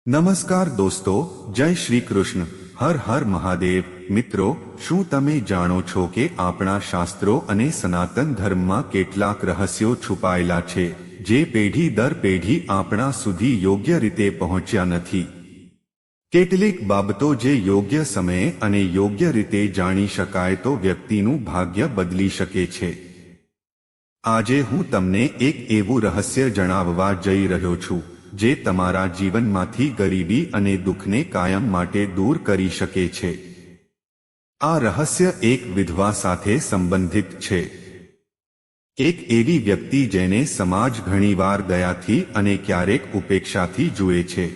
નમસ્કાર દોસ્તો, જય શ્રી કૃષ્ણ, હર હર મહાદેવ। મિત્રો, શું તમે જાણો છો કે આપણા શાસ્ત્રો અને સનાતન ધર્મમાં કેટલાક રહસ્યો છુપાયેલા છે જે પેઢી દર પેઢી આપણા સુધી યોગ્ય રીતે પહોંચ્યા નથી? કેટલીક બાબતો જે યોગ્ય સમયે અને યોગ્ય રીતે જાણી શકાય તો વ્યક્તિનું ભાગ્ય બદલી શકે છે। આજે હું તમને એક એવું રહસ્ય જણાવવા જઈ રહ્યો છું જે તમારા જીવનમાંથી ગરીબી અને દુઃખને કાયમ માટે દૂર કરી શકે છે। આ રહસ્ય એક વિધવા સાથે સંબંધિત છે, એક એવી વ્યક્તિ જેને સમાજ ઘણીવાર દયાથી અને ક્યારેક ઉપેક્ષાથી જુએ છે।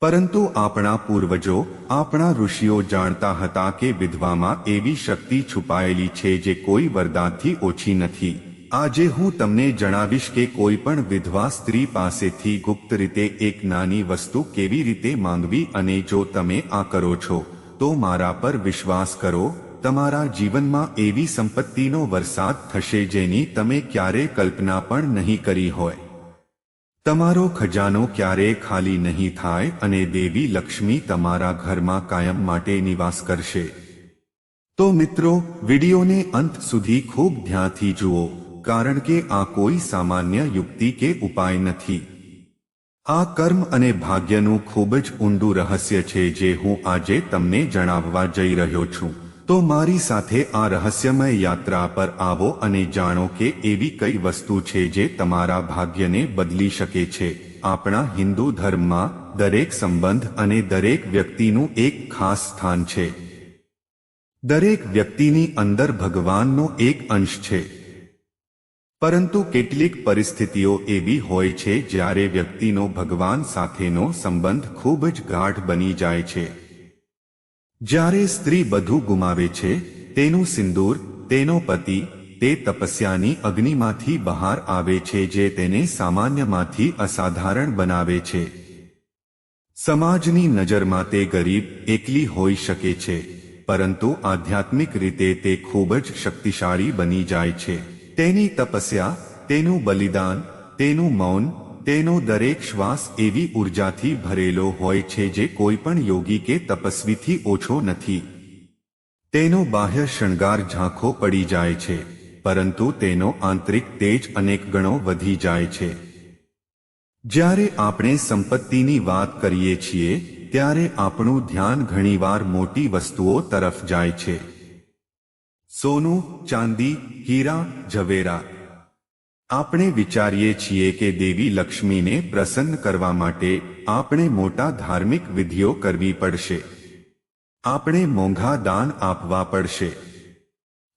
પરંતુ આપણા પૂર્વજો, આપણા ઋષિઓ જાણતા હતા કે વિધવામાં એવી શક્તિ છુપાયેલી છે જે કોઈ વરદાનથી ઓછી નથી। આજે હું તમને જણાવીશ કે કોઈ પણ વિધવા સ્ત્રી પાસેથી ગુપ્ત રીતે એક નાની વસ્તુ કેવી રીતે માંગવી, અને જો તમે આ કરો છો તો મારા પર વિશ્વાસ કરો, તમારા જીવનમાં એવી સંપત્તિનો વરસાદ થશે જેની તમે ક્યારેય કલ્પના પણ નહીં કરી હોય। તમારો ખજાનો ક્યારેય ખાલી નહીં થાય અને દેવી લક્ષ્મી તમારા ઘરમાં કાયમ માટે નિવાસ કરશે। તો મિત્રો, વિડીયોને અંત સુધી ખૂબ ધ્યાનથી જુઓ, કારણ કે આ કોઈ સામાન્ય યુક્તિ કે ઉપાય નથી। આ કર્મ અને ભાગ્યનું ખૂબ જ ઊંડું રહસ્ય છે જે હું આજે તમને જણાવવા જઈ રહ્યો છું। તો મારી સાથે આ રહસ્યમય યાત્રા પર આવો અને જાણો કે એવી કઈ વસ્તુ છે જે તમારા ભાગ્યને બદલી શકે છે। આપણા હિન્દુ ધર્મમાં દરેક સંબંધ અને દરેક વ્યક્તિનું એક ખાસ સ્થાન છે। દરેક વ્યક્તિની અંદર ભગવાનનો એક અંશ છે। પરંતુ કેટલીક પરિસ્થિતિઓ એવી હોય છે જ્યારે વ્યક્તિનો ભગવાન સાથેનો સંબંધ ખૂબ જ ગાઢ બની જાય છે। જ્યારે સ્ત્રી બધું ગુમાવે છે, તેનું સિંદૂર, તેનો પતિ, તે તપસ્યાની અગ્નિમાંથી બહાર આવે છે જે તેને સામાન્યમાંથી અસાધારણ બનાવે છે। સમાજની નજરમાં તે ગરીબ, એકલી હોઈ શકે છે, પરંતુ આધ્યાત્મિક રીતે તે ખૂબ જ શક્તિશાળી બની જાય છે। તેની તપસ્યા, તેનું બલિદાન, તેનું મૌન, તેનો દરેક શ્વાસ એવી ઉર્જાથી ભરેલો હોય છે જે કોઈ પણ યોગી કે તપસ્વીથી ઓછો નથી। તેનો બાહ્ય શણગાર ઝાંખો પડી જાય છે, પરંતુ તેનો આંતરિક તેજ અનેક ગણો વધી જાય છે। જ્યારે આપણે સંપત્તિની વાત કરીએ છીએ ત્યારે આપણું ધ્યાન ઘણીવાર મોટી વસ્તુઓ તરફ જાય છે। સોનું, ચાંદી, હીરા, ઝવેરાત। આપણે વિચારીએ છીએ કે દેવી લક્ષ્મીને પ્રસન્ન કરવા માટે આપણે મોટા ધાર્મિક વિધિઓ કરવી પડશે, આપણે મોંઘા દાન આપવા પડશે।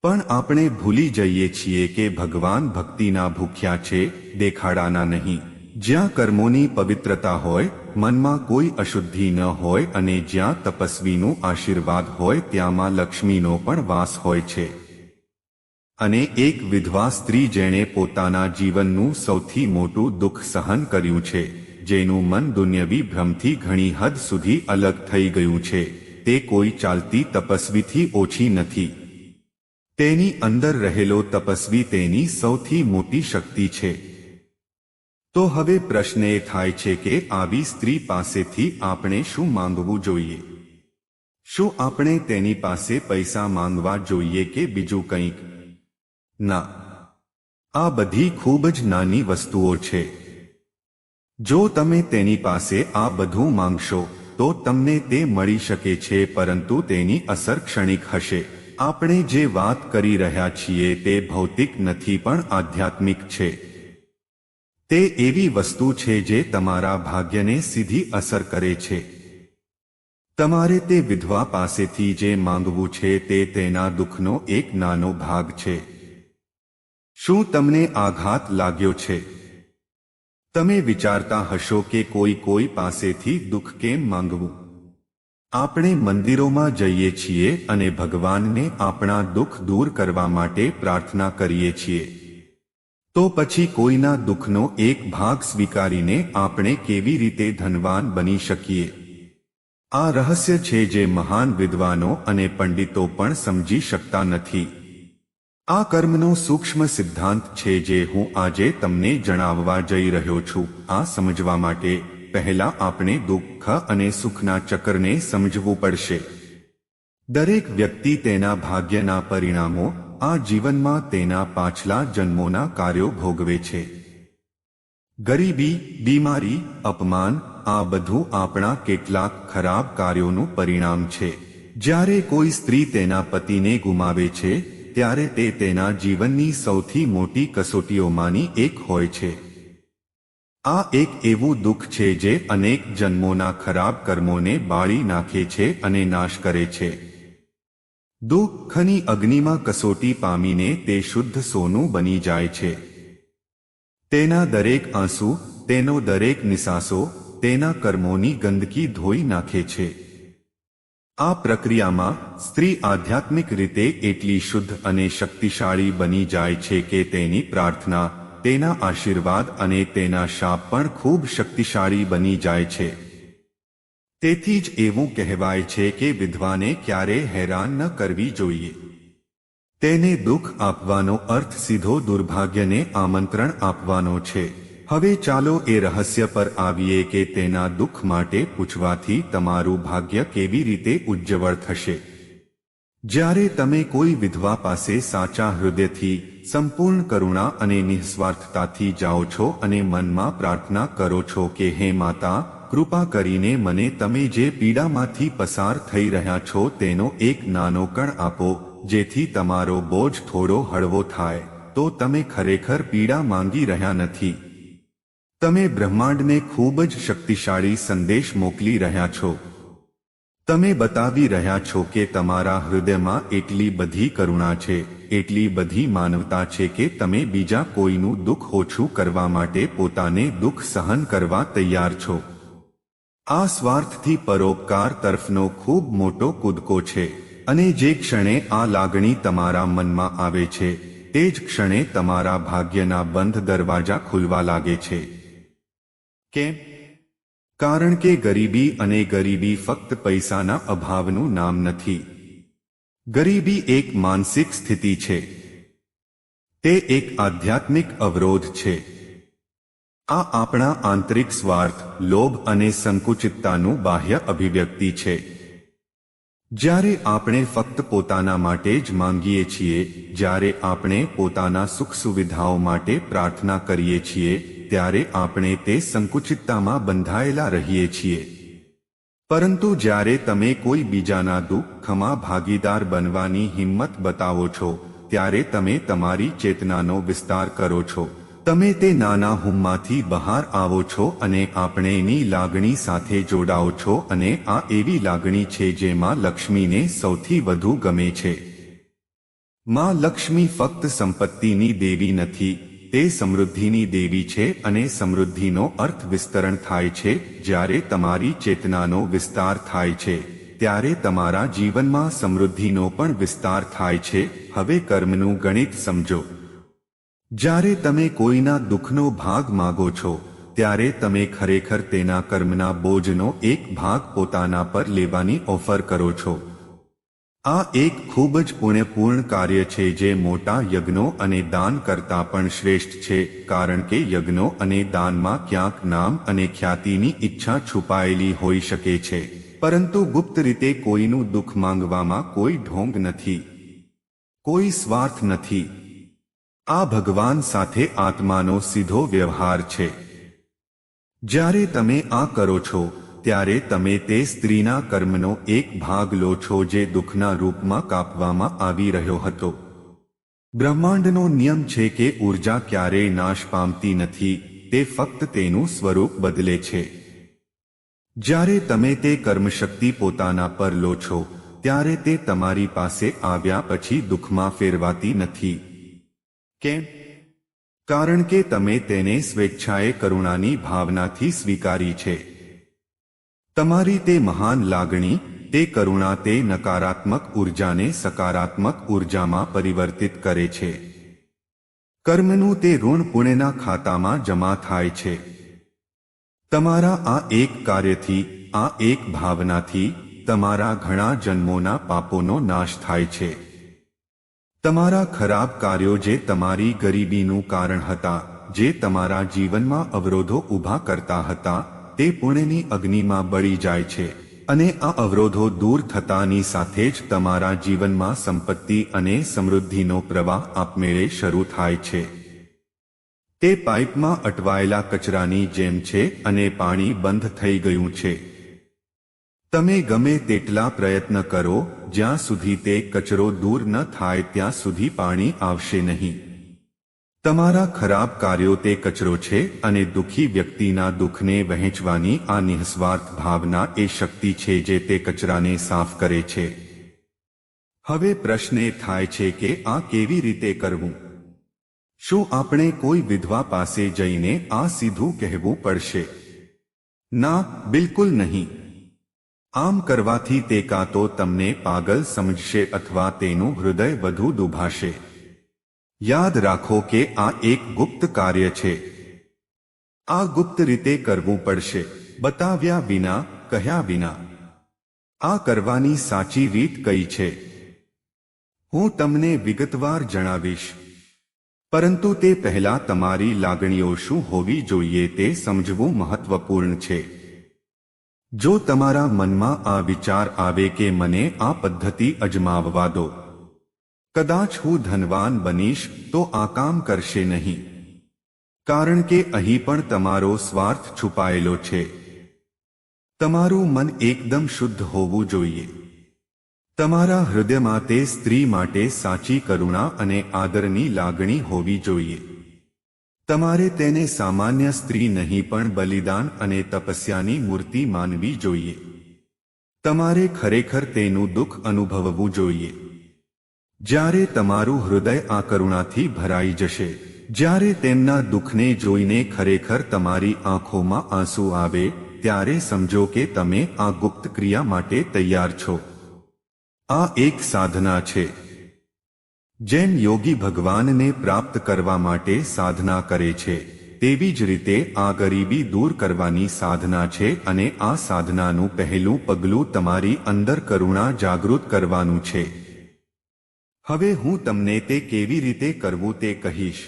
પણ આપણે ભૂલી જઈએ છીએ કે ભગવાન ભક્તિના ભૂખ્યા છે, દેખાડાના નહીં। જ્યાં કર્મોની પવિત્રતા હોય, મનમાં કોઈ અશુદ્ધિ ન હોય અને જ્યાં તપસ્વીનું આશીર્વાદ હોય ત્યાંમાં લક્ષ્મીનો પણ વાસ હોય છે। અને એક વિધવા સ્ત્રી જેણે પોતાના જીવનનું સૌથી મોટું દુઃખ સહન કર્યું છે, જેનું મન દુન્યવી ભ્રમથી ઘણી હદ સુધી અલગ થઈ ગયું છે, તે કોઈ ચાલતી તપસ્વીથી ઓછી નથી। તેની અંદર રહેલો તપસ્વી તેની સૌથી મોટી શક્તિ છે। તો હવે પ્રશ્ન એ થાય છે કે આવી સ્ત્રી પાસેથી આપણે શું માંગવું જોઈએ? શું આપણે તેની પાસે પૈસા માંગવા જોઈએ કે બીજું કંઈક? ના, આ બધી ખૂબ જ નાની વસ્તુઓ છે। જો તમે તેની પાસે આ બધું માંગશો તો તમને તે મળી શકે છે, પરંતુ તેની અસર ક્ષણિક હશે। આપણે જે વાત કરી રહ્યા છીએ તે ભૌતિક નથી પણ આધ્યાત્મિક છે। તે એવી વસ્તુ છે જે તમારા ભાગ્યને સીધી અસર કરે છે। તમારે તે વિધવા પાસેથી જે માંગવું છે તે તેના દુઃખનો એક નાનો ભાગ છે। શું તમને આઘાત લાગ્યો છે? તમે વિચારતા હશો કે કોઈ પાસેથી દુઃખ કેમ માંગવું? આપણે મંદિરોમાં જઈએ છીએ અને ભગવાનને આપણા દુઃખ દૂર કરવા માટે પ્રાર્થના કરીએ છીએ। તો પછી કોઈના દુઃખનો એક ભાગ સ્વીકારીને આપણે કેવી રીતે ધનવાન બની શકીએ? આ રહસ્ય છે જે મહાન વિદ્વાનો અને પંડિતો પણ સમજી શકતા નથી। આ કર્મનો સૂક્ષ્મ સિદ્ધાંત છે જે હું આજે તમને જણાવવા જઈ રહ્યો છું। આ સમજવા માટે પહેલા આપણે દુઃખ અને સુખના ચક્રને સમજવું પડશે. દરેક વ્યક્તિ તેના ભાગ્યના પરિણામો આ જીવનમાં તેના પાછલા જન્મોના કાર્યો ભોગવે છે. ગરીબી, બીમારી, અપમાન આ બધું આપણા કેટલાક ખરાબ કાર્યોનું પરિણામ છે. જ્યારે કોઈ સ્ત્રી તેના પતિને ગુમાવે છે ત્યારે તે તેના જીવનની સૌથી મોટી કસોટીઓમાંની એક હોય છે. આ એક એવું દુઃખ છે જે અનેક જન્મોના ખરાબ કર્મોને બાળી નાખે છે અને નાશ કરે છે. દુઃખની અગ્નિમાં કસોટી પામીને તે શુદ્ધ સોનું બની જાય છે. તેના દરેક આંસુ, તેનો દરેક નિસાસો તેના કર્મોની ગંદકી ધોઈ નાખે છે. આ પ્રક્રિયામાં સ્ત્રી આધ્યાત્મિક રીતે એટલી શુદ્ધ અને શક્તિશાળી બની જાય છે કે તેની પ્રાર્થના, તેના આશીર્વાદ અને તેના શાપ પણ ખૂબ શક્તિશાળી બની જાય છે. તેથી જ એવું કહેવાય છે કે વિધવાને ક્યારેય હેરાન ન કરવી જોઈએ. તેને દુઃખ આપવાનો અર્થ સીધો દુર્ભાગ્યને આમંત્રણ આપવાનો છે. હવે ચાલો એ રહસ્ય પર આવીએ કે તેના દુઃખ માટે પૂછવાથી તમારું ભાગ્ય કેવી રીતે ઉજ્જવળ થશે. જ્યારે તમે કોઈ વિધવા પાસે સાચા હૃદયથી, સંપૂર્ણ કરુણા અને નિસ્વાર્થતાથી જાઓ છો અને મનમાં પ્રાર્થના કરો છો કે હે માતા, કૃપા કરીને મને તમે જે પીડામાંથી પસાર થઈ રહ્યા છો તેનો એક નાનો કણ આપો, જેથી તમારો બોજ થોડો હળવો થાય, તો તમે ખરેખર પીડા માંગી રહ્યા નથી. તમે બ્રહ્માંડને ખૂબ જ શક્તિશાળી સંદેશ મોકલી રહ્યા છો. તમે બતાવી રહ્યા છો કે તમારા હૃદયમાં એટલી બધી કરુણા છે, એટલી બધી માનવતા છે કે તમે બીજા કોઈનું દુઃખ ઓછું કરવા માટે પોતાને દુઃખ સહન કરવા તૈયાર છો. આ સ્વાર્થથી પરોપકાર તરફનો ખૂબ મોટો કૂદકો છે. અને જે ક્ષણે આ લાગણી તમારા મનમાં આવે છે તે જ ક્ષણે તમારા ભાગ્યના બંધ દરવાજા ખુલવા લાગે છે. કેમ? કારણ કે ગરીબી અને ગરીબી ફક્ત પૈસાના અભાવનું નામ નથી. ગરીબી એક માનસિક સ્થિતિ છે. તે એક આધ્યાત્મિક અવરોધ છે. આ આપણા આંતરિક સ્વાર્થ, લોભ અને સંકુચિતતાનું બાહ્ય અભિવ્યક્તિ છે. જ્યારે આપણે ફક્ત પોતાના માટે જ માંગીએ છીએ, જ્યારે આપણે પોતાના સુખ સુવિધાઓ માટે પ્રાર્થના કરીએ છીએ, ત્યારે આપણે તે સંકુચિતતામાં બંધાયેલા રહીએ છીએ. પરંતુ જ્યારે તમે કોઈ બીજાના દુઃખમાં ભાગીદાર બનવાની હિંમત બતાવો છો, ત્યારે તમે તમારી ચેતનાનો વિસ્તાર કરો છો. તમે તે નાના હુમમાંથી બહાર આવો છો અને આપણેની લાગણી સાથે જોડાઓ છો, અને આ એવી લાગણી છે જેમાં લક્ષ્મીને સૌથી વધુ ગમે છે. માં લક્ષ્મી ફક્ત સંપત્તિની દેવી નથી, તે સમૃદ્ધિની દેવી છે અને સમૃદ્ધિનો અર્થ વિસ્તરણ થાય છે. જ્યારે તમારી ચેતનાનો વિસ્તાર થાય છે ત્યારે તમારા જીવનમાં સમૃદ્ધિનો પણ વિસ્તાર થાય છે. હવે કર્મનું ગણિત સમજો. જ્યારે તમે કોઈના દુઃખનો ભાગ માગો છો ત્યારે તમે ખરેખર તેના કર્મના બોજનો એક ભાગ પોતાના પર લેવાની ઓફર કરો છો. આ એક ખૂબ જ પુણ્યપૂર્ણ કાર્ય છે જે મોટા યજ્ઞો અને દાન કરતાં પણ શ્રેષ્ઠ છે, કારણ કે યજ્ઞો અને દાનમાં ક્યાંક નામ અને ખ્યાતિની ઈચ્છા છુપાયેલી હોઈ શકે છે, પરંતુ ગુપ્ત રીતે કોઈનું દુઃખ માંગવામાં કોઈ ઢોંગ નથી, કોઈ સ્વાર્થ નથી. આ ભગવાન સાથે આત્માનો સીધો વ્યવહાર છે. જ્યારે તમે આ કરો છો ત્યારે તમે તે સ્ત્રીના કર્મનો એક ભાગ લો છો જે દુઃખના રૂપમાં કાપવામાં આવી રહ્યો હતો. બ્રહ્માંડનો નિયમ છે કે ઊર્જા ક્યારેય નાશ પામતી નથી, તે ફક્ત તેનું સ્વરૂપ બદલે છે. જ્યારે તમે તે કર્મશક્તિ પોતાના પર લો છો ત્યારે તે તમારી પાસે આવ્યા પછી દુઃખમાં ફેરવાતી નથી. કેમ? કારણ કે તમે તેને સ્વેચ્છાએ કરુણાની ભાવનાથી સ્વીકારી છે. તમારી તે મહાન લાગણી, તે કરુણા તે નકારાત્મક ઊર્જાને સકારાત્મક ઊર્જામાં પરિવર્તિત કરે છે. કર્મનું તે ઋણ પુણ્યના ખાતામાં જમા થાય છે. તમારા આ એક કાર્યથી, આ એક ભાવનાથી તમારા ઘણા જન્મોના પાપોનો નાશ થાય છે. તમારા ખરાબ કાર્યો જે તમારી ગરીબીનું કારણ હતા, જે તમારા જીવનમાં અવરોધો ઊભા કરતા હતા, તે પુણ્યની અગ્નિમાં બળી જાય છે અને આ અવરોધો દૂર થતાની સાથે જ તમારા જીવનમાં સંપત્તિ અને સમૃદ્ધિનો પ્રવાહ આપમેળે શરૂ થાય છે. તે પાઇપમાં અટવાયેલા કચરાની જેમ છે અને પાણી બંધ થઈ ગયું છે. તમે ગમે તેટલા પ્રયત્ન કરો, જ્યાં સુધી તે કચરો દૂર ન થાય ત્યાં સુધી પાણી આવશે નહીં. તમારા ખરાબ કાર્યો તે કચરો છે અને દુઃખી વ્યક્તિના દુઃખને વહેંચવાની આ નિઃસ્વાર્થ ભાવના એ શક્તિ છે જે તે કચરાને સાફ કરે છે. હવે પ્રશ્ન એ થાય છે કે આ કેવી રીતે કરવું? શું આપણે કોઈ વિધવા પાસે જઈને આ સીધું કહેવું પડશે? ના, બિલકુલ નહીં. આમ કરવાથી તે કાં તો તમને પાગલ સમજશે અથવા તેનું હૃદય વધુ દુભાશે. યાદ રાખો કે આ એક ગુપ્ત કાર્ય છે. આ ગુપ્ત રીતે કરવું પડશે, બતાવ્યા વિના, કહ્યા વિના. આ કરવાની સાચી રીત કઈ છે? હું તમને વિગતવાર જણાવીશ. પરંતુ તે પહેલા તમારી લાગણીઓ શું હોવી જોઈએ તે સમજવું મહત્વપૂર્ણ છે. જો તમારા મનમાં આ વિચાર આવે કે મને આ પદ્ધતિ અજમાવવા દો, કદાચ હું ધનવાન બનીશ, તો આ કામ કરશે નહીં. કારણ કે અહીં પણ તમારો સ્વાર્થ છુપાયેલો છે. તમારું મન એકદમ શુદ્ધ હોવું જોઈએ. તમારા હૃદયમાં તે સ્ત્રી માટે સાચી કરુણા અને આદરની લાગણી હોવી જોઈએ. તમારે તેને સામાન્ય સ્ત્રી નહીં પણ બલિદાન અને તપસ્યાની મૂર્તિ માનવી જોઈએ. તમારે ખરેખર તેનું દુઃખ અનુભવવું જોઈએ. જ્યારે તમારું હૃદય આ કરુણાથી ભરાઈ જશે, જ્યારે તેમના દુઃખને જોઈને ખરેખર તમારી આંખોમાં આંસુ આવે, ત્યારે સમજો કે તમે આ ગુપ્ત ક્રિયા માટે તૈયાર છો. આ એક સાધના છે. જેમ યોગી ભગવાનને પ્રાપ્ત કરવા માટે સાધના કરે છે, તેવી જ રીતે આ ગરીબી દૂર કરવાની સાધના છે અને આ સાધનાનું પહેલું પગલું તમારી અંદર કરુણા જાગૃત કરવાનું છે. હવે હું તમને તે કેવી રીતે કરવું તે કહીશ.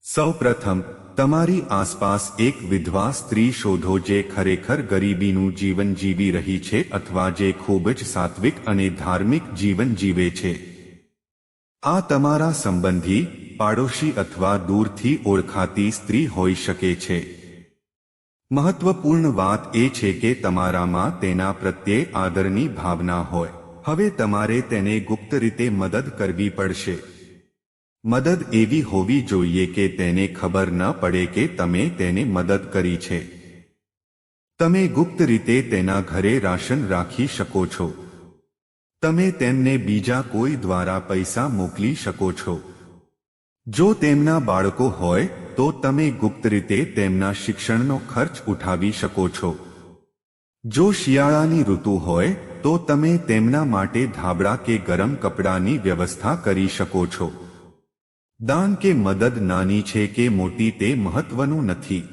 સૌપ્રથમ, તમારી આસપાસ એક વિધવા સ્ત્રી શોધો જે ખરેખર ગરીબીનું જીવન જીવી રહી છે અથવા જે ખૂબ જ સાત્વિક અને ધાર્મિક જીવન જીવે છે. આ તમારા સંબંધી, પાડોશી અથવા દૂરથી ઓળખાતી સ્ત્રી હોઈ શકે છે. મહત્વપૂર્ણ વાત એ છે કે તમારામાં તેના પ્રત્યે આદરની ભાવના હોય. હવે તમારે તેને ગુપ્ત રીતે મદદ કરવી પડશે. મદદ એવી હોવી જોઈએ કે તેને ખબર ન પડે કે તમે તેને મદદ કરી છે. તમે ગુપ્ત રીતે તેના ઘરે રાશન રાખી શકો છો. તમે તેમને બીજા કોઈ દ્વારા પૈસા મોકલી શકો છો. જો તેમના બાળકો હોય તો તમે ગુપ્ત રીતે તેમના શિક્ષણનો ખર્ચ ઉઠાવી શકો છો. જો શિયાળાની ઋતુ હોય તો તમે તેમના માટે ધાબળા કે ગરમ કપડાની વ્યવસ્થા કરી શકો છો. દાન કે મદદ નાની છે કે મોટી તે મહત્વનું નથી.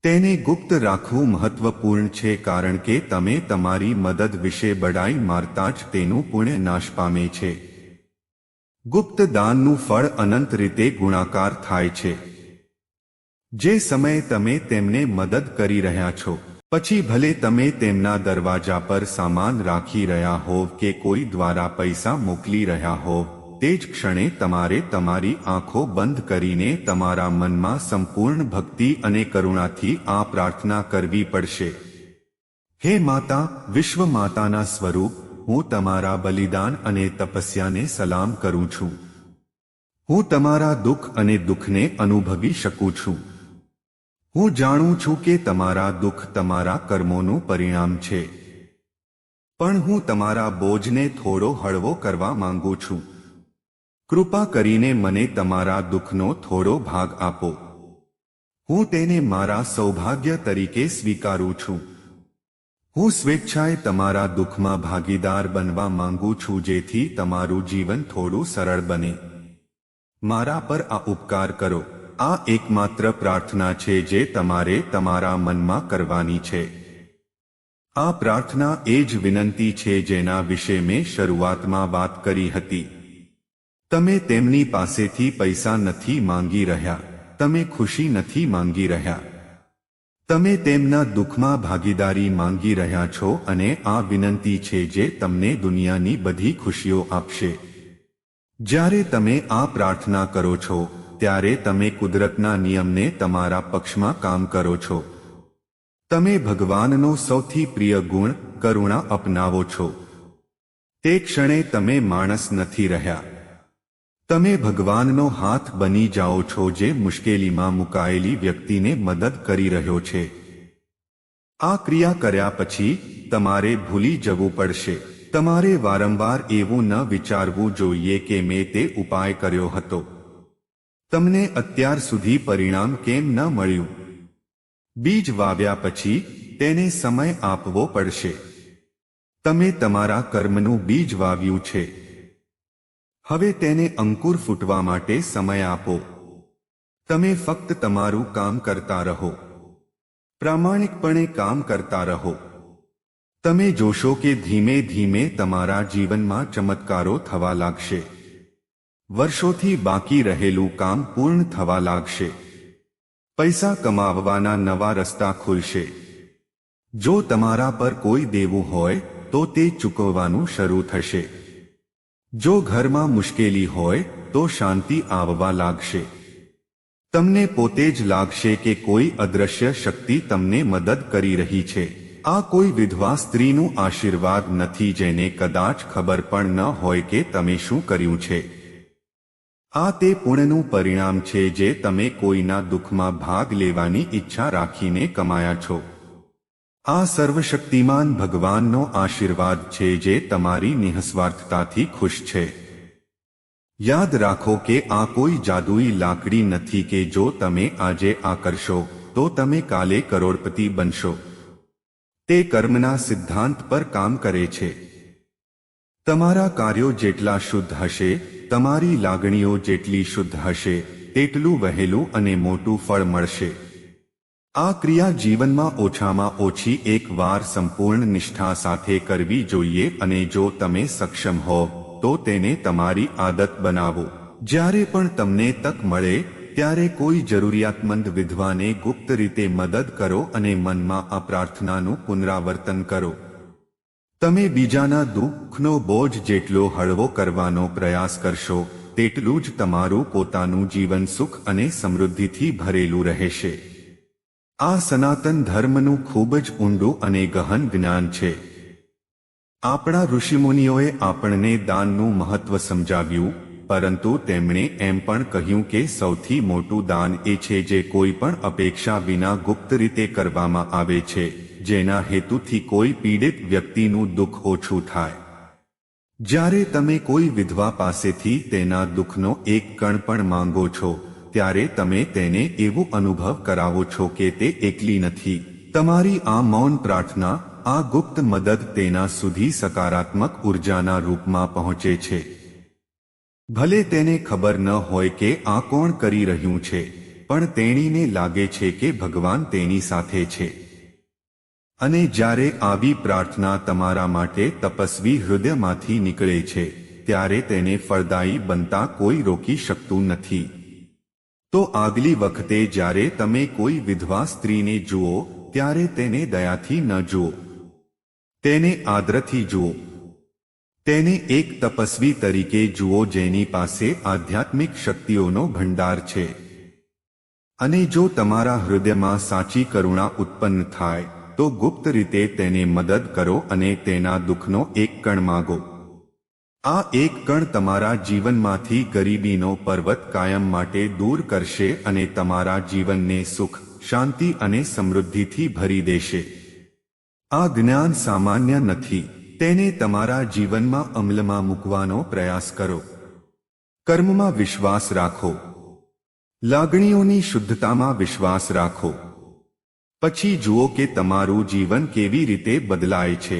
તેને ગુપ્ત રાખવું મહત્વપૂર્ણ છે કારણ કે તમે તમારી મદદ વિશે બડાઈ મારતા જ તેનું પુણ્ય નાશ પામે છે. ગુપ્ત દાનનું ફળ અનંત રીતે ગુણાકાર થાય છે. જે સમયે તમે તેમને મદદ કરી રહ્યા છો, પછી ભલે તમે તેમના દરવાજા પર સામાન રાખી રહ્યા હોવ કે કોઈ દ્વારા પૈસા મોકલી રહ્યા હોવ, તે જ ક્ષણે તમારે તમારી આંખો બંધ કરીને તમારા મનમાં સંપૂર્ણ ભક્તિ અને કરુણાથી આ પ્રાર્થના કરવી પડશે. હે માતા, વિશ્વ માતાના સ્વરૂપ, હું તમારા બલિદાન અને તપસ્યાને સલામ કરું છું. હું તમારા દુઃખ અને દુઃખને અનુભવી શકું છું. હું જાણું છું કે તમારા દુઃખ તમારા કર્મોનું પરિણામ છે. પણ હું તમારા બોજને થોડો હળવો કરવા માંગુ છું. કૃપા કરીને મને તમારા દુઃખનો થોડો ભાગ આપો. હું તેને મારા સૌભાગ્ય તરીકે સ્વીકારું છું. હું સ્વેચ્છાએ તમારા દુઃખમાં ભાગીદાર બનવા માંગુ છું જેથી તમારું જીવન થોડું સરળ બને. મારા પર આ ઉપકાર કરો. આ એકમાત્ર પ્રાર્થના છે જે તમારે તમારા મનમાં કરવાની છે. આ પ્રાર્થના એ જ વિનંતી છે જેના વિશે મેં શરૂઆતમાં વાત કરી હતી. તમે તેમની પાસેથી પૈસા નથી માંગી રહ્યા, તમે ખુશી નથી માંગી રહ્યા. તમે તેમના દુઃખમાં ભાગીદારી માંગી રહ્યા છો અને આ વિનંતી છે જે તમને દુનિયાની બધી ખુશીઓ આપશે. જ્યારે તમે આ પ્રાર્થના કરો છો ત્યારે તમે કુદરતના નિયમને તમારા પક્ષમાં કામ કરો છો. તમે ભગવાનનો સૌથી પ્રિય ગુણ કરુણા અપનાવો છો. તે ક્ષણે તમે માણસ નથી રહ્યા. તમે ભગવાનનો હાથ બની જાઓ છો જે મુશ્કેલીમાં મુકાયેલી વ્યક્તિને મદદ કરી રહ્યો છે. આ ક્રિયા કર્યા પછી તમારે ભૂલી જવું પડશે. તમારે વારંવાર એવું ન વિચારવું જોઈએ કે મેં તે ઉપાય કર્યો હતો. તમને અત્યાર સુધી પરિણામ કેમ ન મળ્યું? બીજ વાવ્યા પછી તેને સમય આપવો પડશે. તમે તમારા કર્મનું બીજ વાવ્યું છે. હવે તેને અંકુર ફૂટવા માટે સમય આપો. તમે ફક્ત તમારું કામ કરતા રહો. પ્રામાણિકપણે કામ કરતા રહો. તમે જોશો કે ધીમે ધીમે તમારા જીવનમાં ચમત્કારો થવા લાગશે. વર્ષોથી બાકી રહેલું કામ પૂર્ણ થવા લાગશે. પૈસા કમાવવાના નવા રસ્તા ખુલશે. જો તમારા પર કોઈ દેવું હોય તો તે ચૂકવવાનું શરૂ થશે. જો ઘરમાં મુશ્કેલી હોય તો શાંતિ આવવા લાગશે. તમને પોતે જ લાગશે કે કોઈ અદૃશ્ય શક્તિ તમને મદદ કરી રહી છે. આ કોઈ વિધવા સ્ત્રીનું આશીર્વાદ નથી જેને કદાચ ખબર પણ ન હોય કે તમે શું કર્યું છે. આ તે પુણ્યનું પરિણામ છે જે તમે કોઈના દુઃખમાં ભાગ લેવાની ઈચ્છા રાખીને કમાયા છો. આ સર્વશક્તિમાન ભગવાનનો આશીર્વાદ છે જે તમારી નિઃસ્વાર્થતાથી ખુશ છે. યાદ રાખો કે આ કોઈ જાદુઈ લાકડી નથી કે જો તમે આજે આ કરશો તો તમે કાલે કરોડપતિ બનશો. તે કર્મના સિદ્ધાંત પર કામ કરે છે. તમારા કાર્યો જેટલા શુદ્ધ હશે, તમારી લાગણીઓ જેટલી શુદ્ધ હશે, તેટલું વહેલું અને મોટું ફળ મળશે. આ ક્રિયા જીવનમાં ઓછામાં ઓછી એક વાર સંપૂર્ણ નિષ્ઠા સાથે કરવી જોઈએ અને જો તમે સક્ષમ હો તો તેને તમારી આદત બનાવો. જ્યારે પણ તમને તક મળે ત્યારે કોઈ જરૂરિયાતમંદ વિધવાને ગુપ્ત રીતે મદદ કરો અને મનમાં આ પ્રાર્થનાનું પુનરાવર્તન કરો. તમે બીજાના દુઃખનો બોજ જેટલો હળવો કરવાનો પ્રયાસ કરશો તેટલું જ તમારું પોતાનું જીવન સુખ અને સમૃદ્ધિથી ભરેલું રહેશે. આ સનાતન ધર્મનું ખૂબ જ ઊંડું અને ગહન જ્ઞાન છે. આપણા ઋષિમુનિઓએ આપણને દાનનું મહત્વ સમજાવ્યું, પરંતુ તેમણે એમ પણ કહ્યું કે સૌથી મોટું દાન એ છે જે કોઈ પણ અપેક્ષા વિના ગુપ્ત રીતે કરવામાં આવે છે, જેના હેતુથી કોઈ પીડિત વ્યક્તિનું દુઃખ ઓછું થાય. જ્યારે તમે કોઈ વિધવા પાસેથી તેના દુઃખનો એક કણ પણ માંગો છો ત્યારે તમે તેને એવું અનુભવ કરાવો છો કે તે એકલી નથી. તમારી આ મૌન પ્રાર્થના, આ ગુપ્ત મદદ તેના સુધી સકારાત્મક ઉર્જાના રૂપમાં પહોંચે છે. ભલે તેને ખબર ન હોય કે આ કોણ કરી રહ્યું છે, પણ તેણીને લાગે છે કે ભગવાન તેની સાથે છે. અને જ્યારે આવી પ્રાર્થના તમારા માટે તપસ્વી હૃદયમાંથી નીકળે છે ત્યારે તેને ફળદાયી બનતા કોઈ રોકી શકતું નથી. તો આગલી વખતે જ્યારે તમે કોઈ વિધવા સ્ત્રીને જુઓ ત્યારે તેને દયાથી ન જુઓ, તેને આદરથી જુઓ. તેને એક તપસ્વી તરીકે જુઓ જેની પાસે આધ્યાત્મિક શક્તિઓનો ભંડાર છે. અને જો તમારા હૃદયમાં સાચી કરુણા ઉત્પન્ન થાય તો ગુપ્ત રીતે તેને મદદ કરો અને તેના દુઃખનો એક કણ માગો. આ એક કણ તમારા જીવનમાંથી ગરીબીનો પર્વત કાયમ માટે દૂર કરશે અને તમારા જીવનને સુખ, શાંતિ અને સમૃદ્ધિથી ભરી દેશે. આ જ્ઞાન સામાન્ય નથી. તેને તમારા જીવનમાં અમલમાં મૂકવાનો પ્રયાસ કરો. કર્મમાં વિશ્વાસ રાખો. લાગણીઓની શુદ્ધતામાં વિશ્વાસ રાખો. પછી જુઓ કે તમારું જીવન કેવી રીતે બદલાય છે.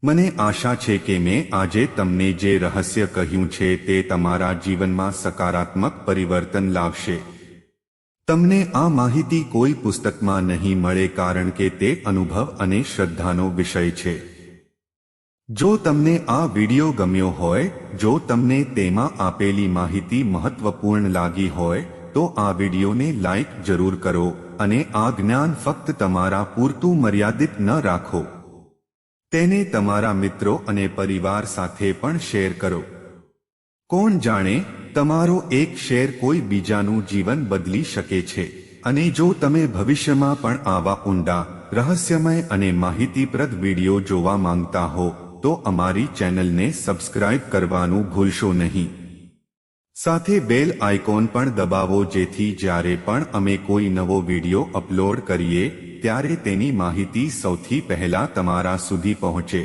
મને આશા છે કે મેં આજે તમને જે રહસ્ય કહ્યું છે તે તમારા જીવનમાં સકારાત્મક પરિવર્તન લાવશે. તમને આ માહિતી કોઈ પુસ્તકમાં નહીં મળે કારણ કે તે અનુભવ અને શ્રદ્ધાનો વિષય છે. જો તમને આ વિડિયો ગમ્યો હોય, જો તમને તેમાં આપેલી માહિતી મહત્વપૂર્ણ લાગી હોય તો આ વિડીયોને લાઈક જરૂર કરો અને આ જ્ઞાન ફક્ત તમારા પૂરતું મર્યાદિત ન રાખો, તેને તમારા મિત્રો અને પરિવાર સાથે પણ શેર કરો. કોણ જાણે, તમારો એક શેર કોઈ બીજાનું જીવન બદલી શકે છે. અને જો તમે ભવિષ્યમાં પણ આવા ઊંડા, રહસ્યમય અને માહિતીપ્રદ વિડીયો જોવા માંગતા હો તો અમારી ચેનલને સબસ્ક્રાઇબ કરવાનું ભૂલશો નહીં. સાથે બેલ આઇકોન પણ દબાવો જેથી જ્યારે પણ અમે કોઈ નવો વિડીયો અપલોડ કરીએ ત્યારે તેની માહિતી સૌથી પહેલા તમારા સુધી પહોંચે.